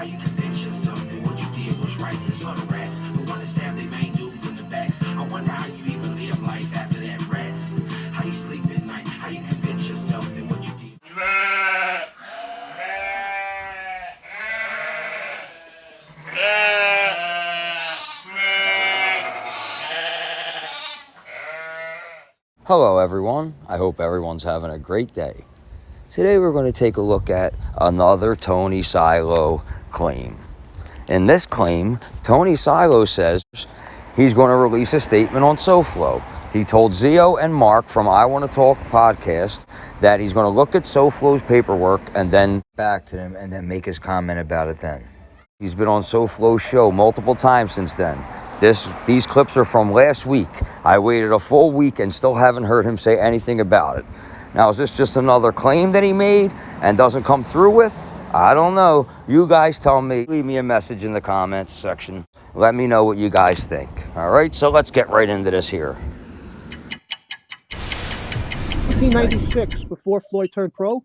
How you convince yourself that what you did was right? It's all the rats who want to stab their main dudes in the backs. I wonder how you even live life after that, rats. How you sleep at night? How you convince yourself that what you did? Hello everyone, I hope everyone's having a great day. Today we're going to take a look at another Tony Slo claim. In this claim, Tony Slo says he's going to release a statement on Slo Flo. He told Zio and Mark from I Want to Talk podcast that he's going to look at Slo Flo's paperwork and then back to them and then make his comment about it then. He's been on Slo Flo's show multiple times since then. These clips are from last week. I waited a full week and still haven't heard him say anything about it. Now, is this just another claim that he made and doesn't come through with? I don't know. You guys tell me. Leave me a message in the comments section. Let me know what you guys think. All right, so let's get right into this here. 1996, before Floyd turned pro,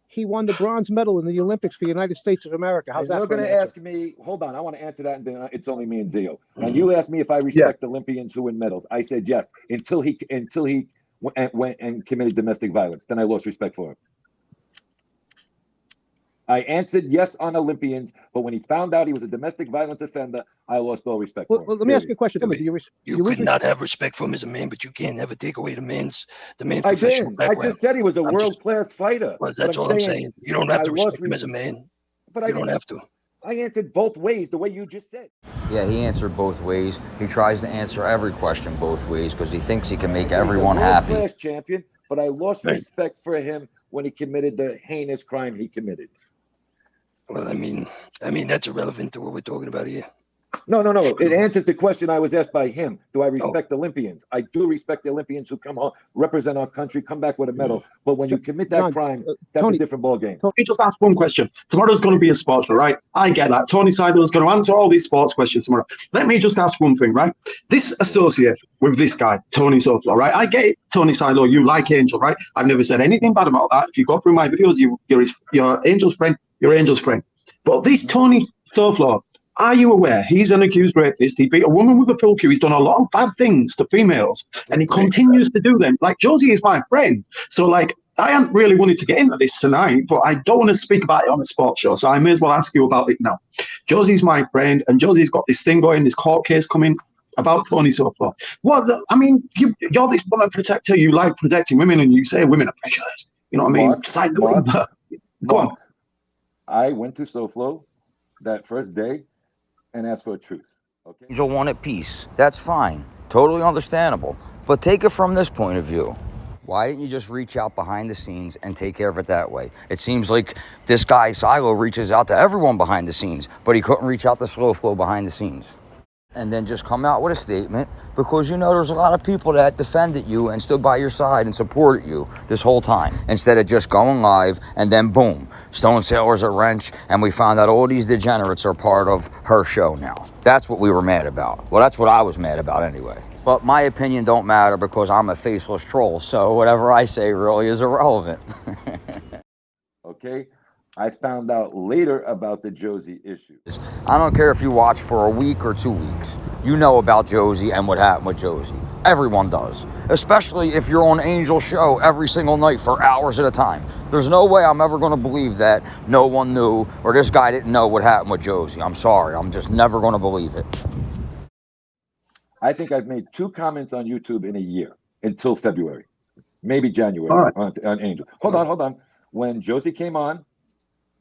he won the bronze medal in the Olympics for the United States of America. How's that? You're going to ask me, hold on, I want to answer that, and then it's only me and Zio. And you asked me if I respect Olympians who win medals. I said yes, until he went and committed domestic violence. Then I lost respect for him. I answered yes on Olympians, but when he found out he was a domestic violence offender, I lost all respect for him. Well, let me ask you a question. You could not have respect for him as a man, but you can't never take away the man's I didn't. I just said he was a world-class fighter. Well, that's all I'm saying. You don't have to respect him as a man. But you don't have to. I answered both ways, the way you just said. Yeah, he answered both ways. He tries to answer every question both ways because he thinks he can make everyone happy. World-class champion, but I lost respect for him when he committed the heinous crime he committed. Well, I mean, that's irrelevant to what we're talking about here. No. It answers the question I was asked by him. Do I respect Olympians? I do respect the Olympians who come home, represent our country, come back with a medal. But when you commit that crime, that's a different ballgame. Let me just ask one question. Tomorrow's going to be a sports show, right? I get that. Tony Slo is going to answer all these sports questions tomorrow. Let me just ask one thing, right? This associate with this guy, Tony Slo Flo, right? I get it, Tony Slo, you like Angel, right? I've never said anything bad about that. If you go through my videos, you're Angel's friend. You're Angel's friend. But this Tony Slo Flo, are you aware he's an accused rapist? He beat a woman with a pool cue. He's done a lot of bad things to females, and he continues to do them. Like, Josie is my friend. So, like, I hadn't really wanted to get into this tonight, but I don't want to speak about it on the sports show, so I may as well ask you about it now. Josie's my friend, and Josie's got this thing going, this court case coming about Tony Slo Flo. What? I mean, you're this woman protector. You like protecting women, and you say women are precious. You know what I mean? Go on. I went to Slo Flo that first day and asked for a truth. Okay. Angel wanted peace. That's fine. Totally understandable. But take it from this point of view. Why didn't you just reach out behind the scenes and take care of it that way? It seems like this guy, Slo, reaches out to everyone behind the scenes, but he couldn't reach out to Slo Flo behind the scenes. And then just come out with a statement because you know there's a lot of people that defended you and stood by your side and supported you this whole time instead of just going live and then boom, Stone Sailor's a wrench and we found out all these degenerates are part of her show now. That's what we were mad about. Well, that's what I was mad about anyway. But my opinion don't matter because I'm a faceless troll, so whatever I say really is irrelevant. Okay? I found out later about the Josie issue. I don't care if you watch for a week or 2 weeks. You know about Josie and what happened with Josie. Everyone does. Especially if you're on Angel's show every single night for hours at a time. There's no way I'm ever going to believe that no one knew or this guy didn't know what happened with Josie. I'm sorry. I'm just never going to believe it. I think I've made 2 comments on YouTube in a year until February. Maybe January on Angel. Hold on. When Josie came on,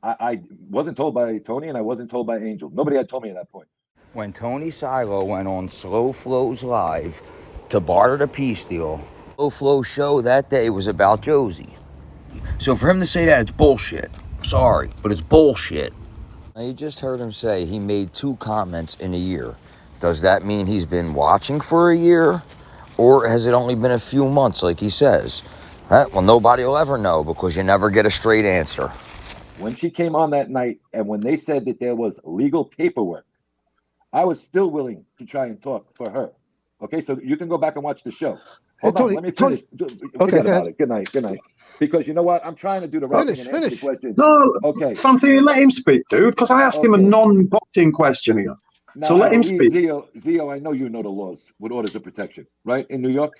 I wasn't told by Tony and I wasn't told by Angel. Nobody had told me at that point. When Tony Slo went on Slo Flo's live to barter the peace deal, Slo Flo's show that day was about Josie. So for him to say that, it's bullshit. Sorry, but it's bullshit. Now you just heard him say he made 2 comments in a year. Does that mean he's been watching for a year? Or has it only been a few months like he says? Well, nobody will ever know because you never get a straight answer. When she came on that night and when they said that there was legal paperwork, I was still willing to try and talk for her. Okay, so you can go back and watch the show. Hold on, let me finish. Forget about it. Good night. Because you know what? I'm trying to do the right thing and answer the Finish. question. No, Okay. something. Let him speak, dude. Because I asked him a Okay. non-boxing question here. Now, So let I him believe speak. Zio, I know you know the laws with orders of protection, right? In New York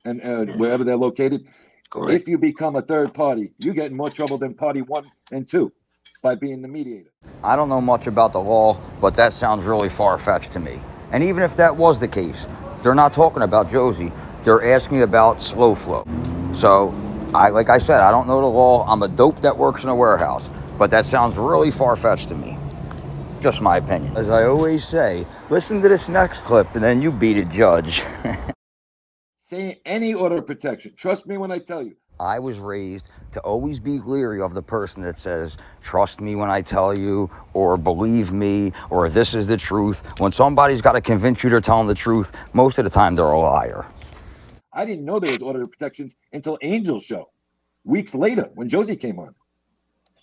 and wherever they're located. Correct. If you become a third party, you get in more trouble than party 1 and 2 by being the mediator. I don't know much about the law, but that sounds really far-fetched to me. And even if that was the case, they're not talking about Josie. They're asking about Slo Flo. So, like I said, I don't know the law. I'm a dope that works in a warehouse. But that sounds really far-fetched to me. Just my opinion. As I always say, listen to this next clip and then you beat it, Judge. Saying any order of protection. Trust me when I tell you. I was raised to always be leery of the person that says, trust me when I tell you, or believe me, or this is the truth. When somebody's got to convince you they're telling the truth, most of the time they're a liar. I didn't know there was order of protections until Angel's show, weeks later when Josie came on.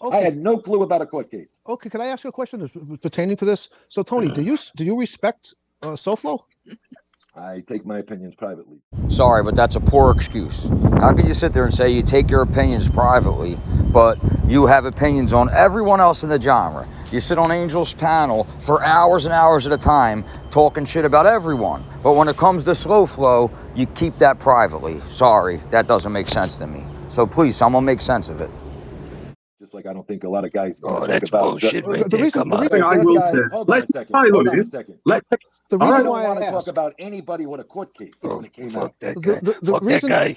Okay. I had no clue about a court case. Okay, can I ask you a question pertaining to this? So, Tony, do you respect Slo Flo? I take my opinions privately. Sorry, but that's a poor excuse. How can you sit there and say you take your opinions privately, but you have opinions on everyone else in the genre? You sit on Angel's panel for hours and hours at a time talking shit about everyone. But when it comes to Slo Flo, you keep that privately. Sorry, that doesn't make sense to me. So please, someone make sense of it. Just like I don't think a lot of guys want Oh, to talk that's about bullshit right The there. reason- Come the on. reason- I will guys, say. hold on a Let's second. pilot Hold on him. a second. Let's take. The All reason right. I don't why want to I talk ask, about anybody with a court case Oh, when it came fuck out. that guy. the Fuck reason- that guy.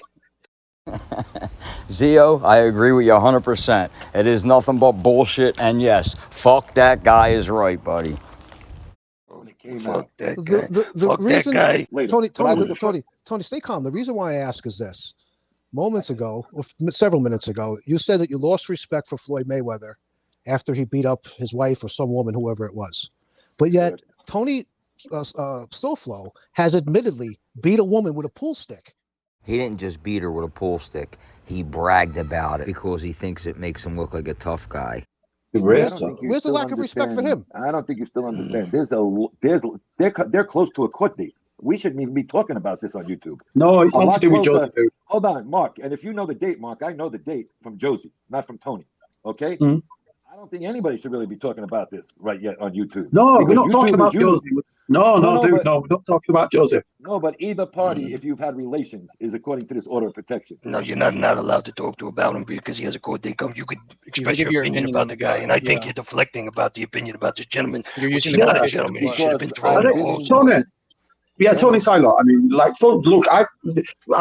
Zio, I agree with you 100%. It is nothing but bullshit, and yes, fuck that guy is right, buddy. When it came Fuck out. that guy. the Fuck reason, that guy. Later. Tony, But I was the Tony, stay calm. The reason why I ask is this: moments ago, or several minutes ago, you said that you lost respect for Floyd Mayweather after he beat up his wife or some woman, whoever it was. But yet, Correct. Tony Slo Flo has admittedly beat a woman with a pool stick. He didn't just beat her with a pool stick. He bragged about it because he thinks it makes him look like a tough guy. Where's I don't think you the still lack of respect for understand- him? I don't think you still understand. They're close to a court date. We shouldn't even be talking about this on YouTube. No, it's A not lot to do with closer. Josie, dude. Hold on, Mark. And if you know the date, Mark, I know the date from Josie, not from Tony. Okay? Mhm. I don't think anybody should really be talking about this right yet on YouTube. No, we're Because not talking YouTube about is you. Josie. No, No, dude. but- No, we're not talking about Josie. No, but either party, if you've had relations, is according to this order of protection. No, you're not allowed to talk to about him because he has a court date come. You could express give your your opinion opinion about on the the guy, guy, and I think yeah. you're deflecting about the opinion about this gentleman. You're Which using he's the not a biggest gentleman. He should have been Because thrown I in the didn't- hole. Tony. Yeah, Go Tony ahead. Silo. I mean, like, look, I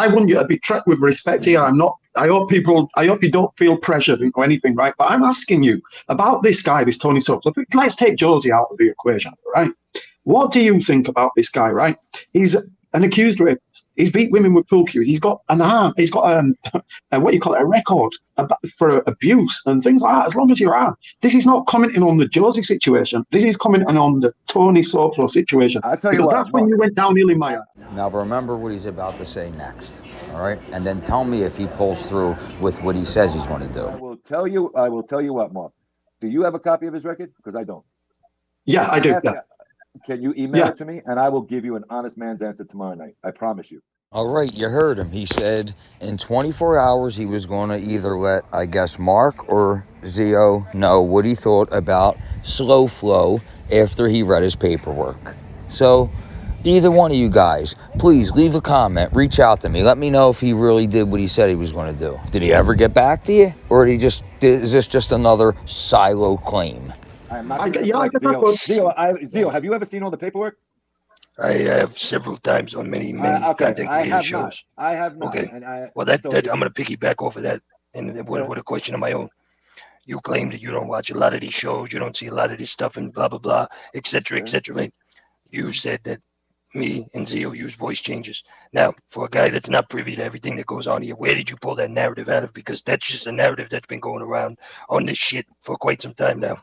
want you to be treated with respect here. I'm not. I hope you don't feel pressured or anything, right? But I'm asking you about this guy, this Tony Slo Flo. Let's take Josie out of the equation, right? What do you think about this guy, right? He's an accused rapist. He's beat women with pool cues. He's got an arm. He's got what you call it, a record for abuse and things like that. As long as you're out, this is not commenting on the Josie situation. This is commenting on the Tony Slo Flo situation. I'll tell you Because what, that's when Mark. you went downhill in my eyes. Now remember what he's about to say next, all right? And then tell me if he pulls through with what he says he's going to I do. will tell you what, Mark. Do you have a copy of his record? Because I don't. Yeah, I do. Yeah. Can you email Yeah. it to me? And I will give you an honest man's answer tomorrow night. I promise you. All right, you heard him. He said in 24 hours he was going to either let, I guess, Mark or Zio know what he thought about Slo Flo after he read his paperwork. So, either one of you guys, please leave a comment, reach out to me. Let me know if he really did what he said he was going to do. Did he ever get back to you? Or is this just another silo claim? I'm not I gonna guess deflect that's what- Zio, have you ever seen all the paperwork? I have several times on many Okay, content I creator have shows. not. I have not. Okay. And Well, that so I'm going to piggyback off of that and with a question of my own. You claim that you don't watch a lot of these shows, you don't see a lot of this stuff, and blah blah blah, etc., etc. Right? You said that me and Zio use voice changes. Now, for a guy that's not privy to everything that goes on here, where did you pull that narrative out of? Because that's just a narrative that's been going around on this shit for quite some time now,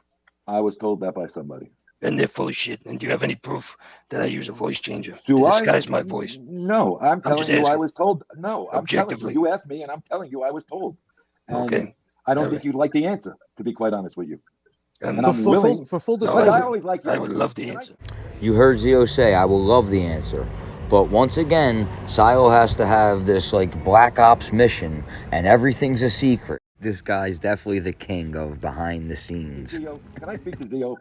I was told that by somebody. and they're full of shit. And do you have any proof that I use a voice changer Do to I disguise my voice? No, I'm telling just you I asking. was told. No, I'm telling Objectively. you. You asked me, and I'm telling you I was told. And Okay. I don't All think right. you'd like the answer, to be quite honest with you. And And I'm willing. For full No, But I disclosure, always like I would love the answer. You heard Zio say, I will love the answer. But once again, Silo has to have this like Black Ops mission and everything's a secret. This guy's definitely the king of behind the scenes. Zio, can I speak to Zio?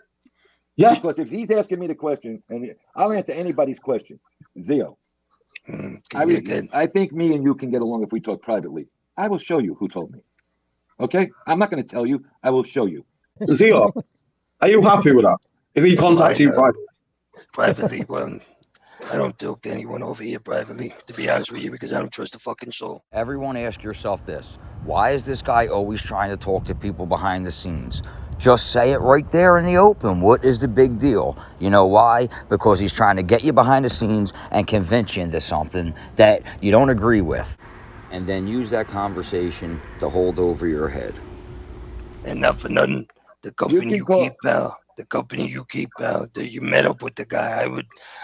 Yeah. Because if he's asking me the question, and I'll answer anybody's question, Zio, I think me and you can get along if we talk privately. I will show you who told me. Okay? I'm not going to tell you. I will show you. Zio, are you happy with that? If he contacts you privately, well, I don't talk to anyone over here privately, to be honest with you, because I don't trust a fucking soul. Everyone ask yourself this. Why is this guy always trying to talk to people behind the scenes? Just say it right there in the open. What is the big deal? You know why? Because he's trying to get you behind the scenes and convince you into something that you don't agree with. And then use that conversation to hold over your head. And not for nothing, the company you keep, pal, the company you keep, pal, that you met up with the guy,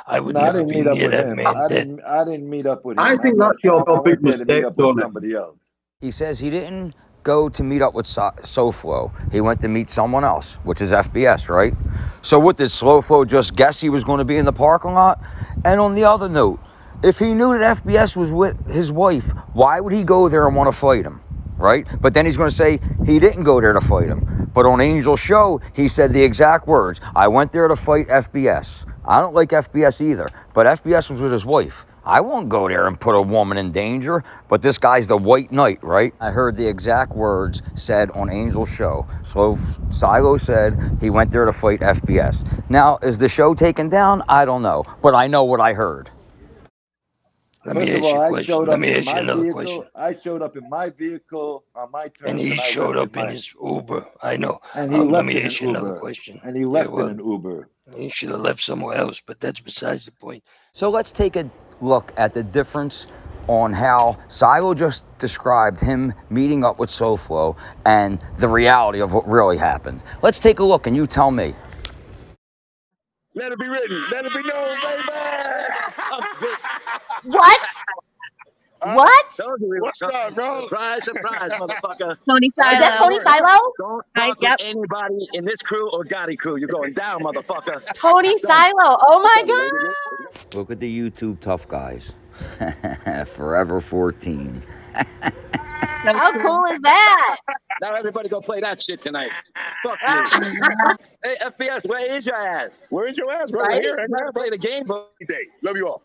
I would never be near that man. I didn't meet up with him. I think that's your big mistake, Tony. Somebody else. He says he didn't go to meet up with Slo Flo. He went to meet someone else, which is FBS, right? So what, did Slo Flo just guess he was going to be in the parking lot? And on the other note, if he knew that FBS was with his wife, why would he go there and want to fight him, right? But then he's going to say he didn't go there to fight him. But on Angel's show, he said the exact words, I went there to fight FBS. I don't like FBS either, but FBS was with his wife. I won't go there and put a woman in danger, but this guy's the white knight, right? I heard the exact words said on Angel's show. Silo said he went there to fight FBS. Now, is the show taken down? I don't know, but I know what I heard. First of all, I showed up in my vehicle. I showed up in my vehicle on my terms. And he showed up in his Uber. I know. And he left in an Uber. And he left in an Uber. He should have left somewhere else, but that's besides the point. So let's take a look at the difference on how Silo just described him meeting up with Slo Flo and the reality of what really happened. Let's take a look and you tell me. Let it be written. Let it be known, baby. What? What? What's up, bro? Surprise, surprise, motherfucker. Tony Silo. Is that Tony Silo? Don't talk to anybody in this crew or Gotti crew. You're going down, motherfucker. Tony Silo. Oh my God. Look at the YouTube tough guys. Forever 14. How cool is that? Now everybody go play that shit tonight. Fuck you. Hey, FBS, where is your ass? Where is your ass, bro? Right? Here, I'm gonna play the game, bro. Love you all.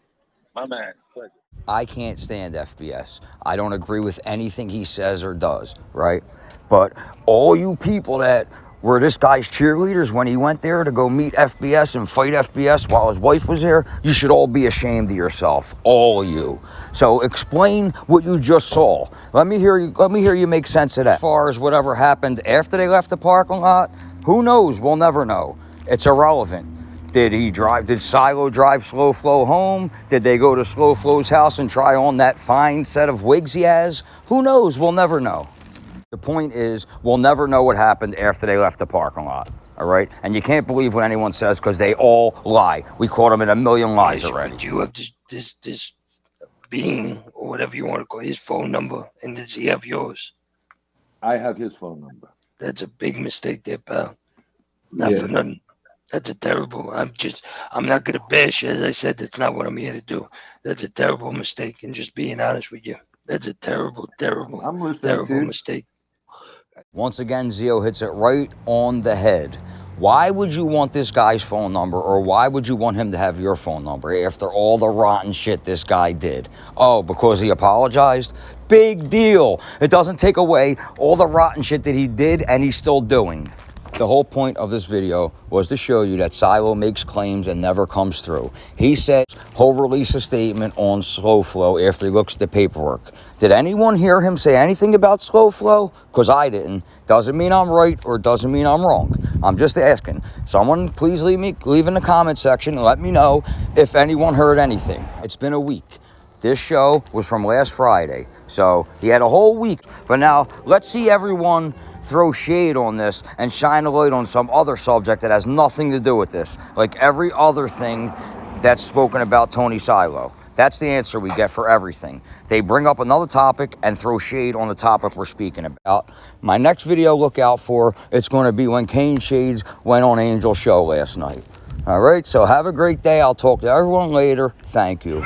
My man. Pleasure. I can't stand FBS. I don't agree with anything he says or does, right? But all you people that were this guy's cheerleaders when he went there to go meet FBS and fight FBS while his wife was there, you should all be ashamed of yourself, all of you. So explain what you just saw. Let me hear you make sense of that. As far as whatever happened after they left the parking lot, who knows? We'll never know. It's irrelevant. Did Silo drive Slo Flo home? Did they go to Slo Flo's house and try on that fine set of wigs he has? Who knows? We'll never know. The point is, we'll never know what happened after they left the parking lot, all right? And you can't believe what anyone says because they all lie. We caught them in a million lies already. You have this being, or whatever you want to call it, his phone number, and does he have yours? I have his phone number. That's a big mistake there, pal. Not for nothing. That's a terrible. I'm not gonna bash. As I said, that's not what I'm here to do. That's a terrible mistake. And just being honest with you, that's a terrible mistake. Once again, Zio hits it right on the head. Why would you want this guy's phone number, or why would you want him to have your phone number after all the rotten shit this guy did? Oh, because he apologized? Big deal. It doesn't take away all the rotten shit that he did and he's still doing. The whole point of this video was to show you that Silo makes claims and never comes through. He said he'll release a statement on Slo Flo after he looks at the paperwork. Did anyone hear him say anything about Slo Flo? Because I didn't. Doesn't mean I'm right or doesn't mean I'm wrong. I'm just asking. Someone please leave in the comment section and let me know if anyone heard anything. It's been a week. This show was from last Friday, so he had a whole week. But now let's see everyone throw shade on this and shine a light on some other subject that has nothing to do with this, like every other thing that's spoken about Tony Silo. That's the answer we get for everything. They bring up another topic and throw shade on the topic we're speaking about. My next video, look out for, it's going to be when Kane Shades went on Angel's show last night. All right, so have a great day. I'll talk to everyone later. Thank you.